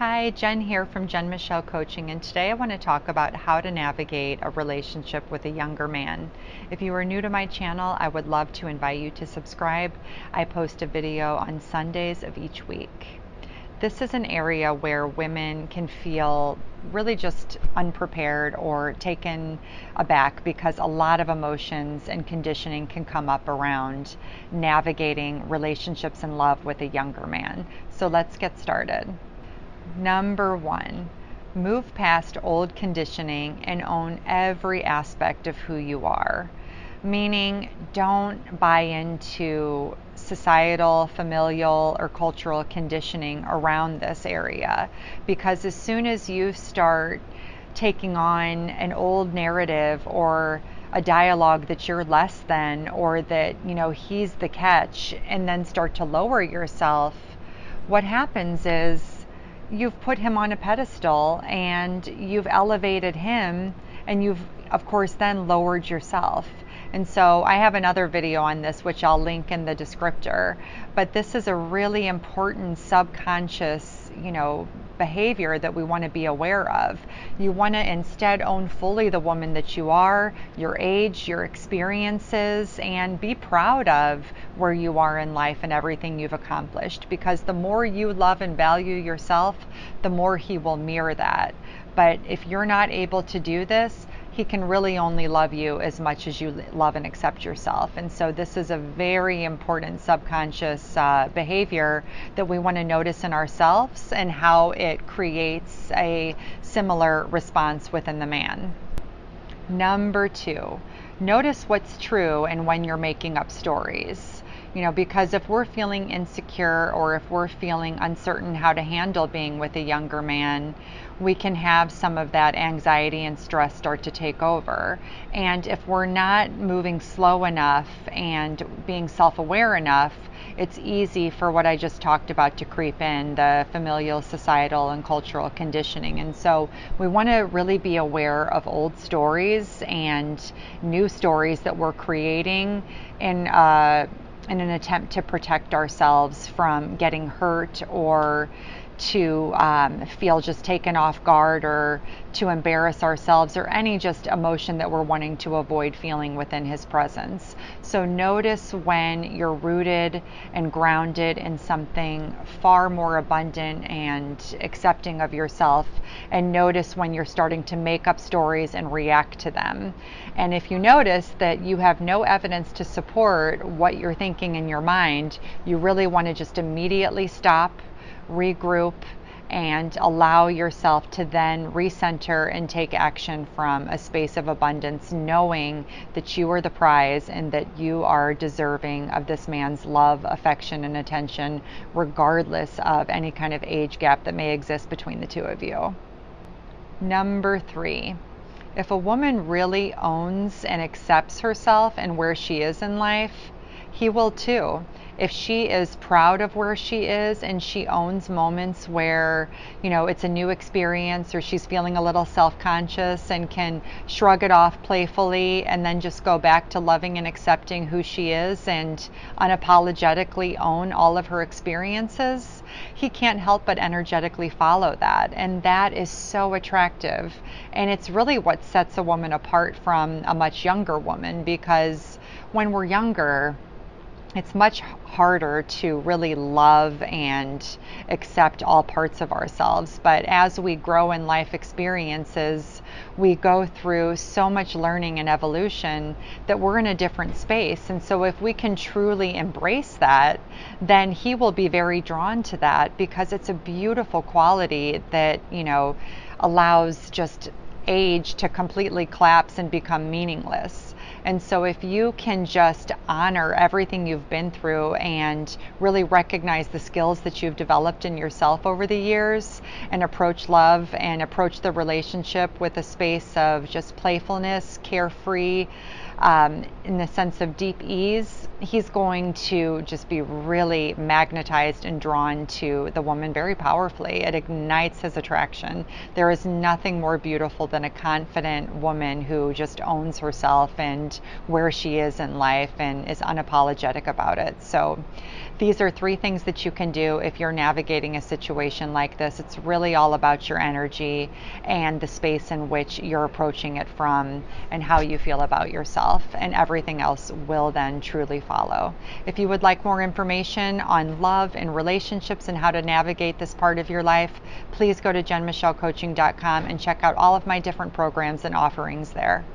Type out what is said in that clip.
Hi, Jen here from Jen Michelle Coaching, and today I want to talk about how to navigate a relationship with a younger man. If you are new to my channel, I would love to invite you to subscribe. I post a video on Sundays of each week. This is an area where women can feel really just unprepared or taken aback because a lot of emotions and conditioning can come up around navigating relationships and love with a younger man. So let's get started. Number one, move past old conditioning and own every aspect of who you are. Meaning, don't buy into societal, familial, or cultural conditioning around this area, because as soon as you start taking on an old narrative or a dialogue that you're less than, or that, he's the catch, and then start to lower yourself, what happens is you've put him on a pedestal and you've elevated him, and you've of course then lowered yourself. And so I have another video on this which I'll link in the descriptor, but this is a really important subconscious behavior that we want to be aware of. You want to instead own fully the woman that you are, your age, your experiences, and be proud of where you are in life and everything you've accomplished, because the more you love and value yourself, the more he will mirror that. But if you're not able to do this, he can really only love you as much as you love and accept yourself. And so this is a very important subconscious behavior that we want to notice in ourselves and how it creates a similar response within the man. Number two, notice what's true and when you're making up stories. Because if we're feeling insecure or if we're feeling uncertain how to handle being with a younger man, we can have some of that anxiety and stress start to take over. And if we're not moving slow enough and being self-aware enough, it's easy for what I just talked about to creep in, the familial, societal, and cultural conditioning. And so we want to really be aware of old stories and new stories that we're creating in an attempt to protect ourselves from getting hurt, or to feel just taken off guard, or to embarrass ourselves, or any just emotion that we're wanting to avoid feeling within his presence. So notice when you're rooted and grounded in something far more abundant and accepting of yourself, and notice when you're starting to make up stories and react to them. And if you notice that you have no evidence to support what you're thinking in your mind, you really want to just immediately stop, regroup, and allow yourself to then recenter and take action from a space of abundance, knowing that you are the prize and that you are deserving of this man's love, affection, and attention, regardless of any kind of age gap that may exist between the two of you. Number three, if a woman really owns and accepts herself and where she is in life, he will too. If she is proud of where she is and she owns moments where, it's a new experience, or she's feeling a little self-conscious and can shrug it off playfully and then just go back to loving and accepting who she is and unapologetically own all of her experiences, he can't help but energetically follow that. And that is so attractive. And it's really what sets a woman apart from a much younger woman, because when we're younger, it's much harder to really love and accept all parts of ourselves. But as we grow in life experiences, we go through so much learning and evolution that we're in a different space. And so if we can truly embrace that, then he will be very drawn to that, because it's a beautiful quality that, allows just age to completely collapse and become meaningless. And so if you can just honor everything you've been through and really recognize the skills that you've developed in yourself over the years, and approach love and approach the relationship with a space of just playfulness, carefree, in the sense of deep ease, he's going to just be really magnetized and drawn to the woman very powerfully. It ignites his attraction. There is nothing more beautiful than a confident woman who just owns herself and where she is in life and is unapologetic about it. So these are 3 things that you can do if you're navigating a situation like this. It's really all about your energy and the space in which you're approaching it from and how you feel about yourself, and everything else will then truly follow. If you would like more information on love and relationships and how to navigate this part of your life, please go to jenmichellecoaching.com and check out all of my different programs and offerings there.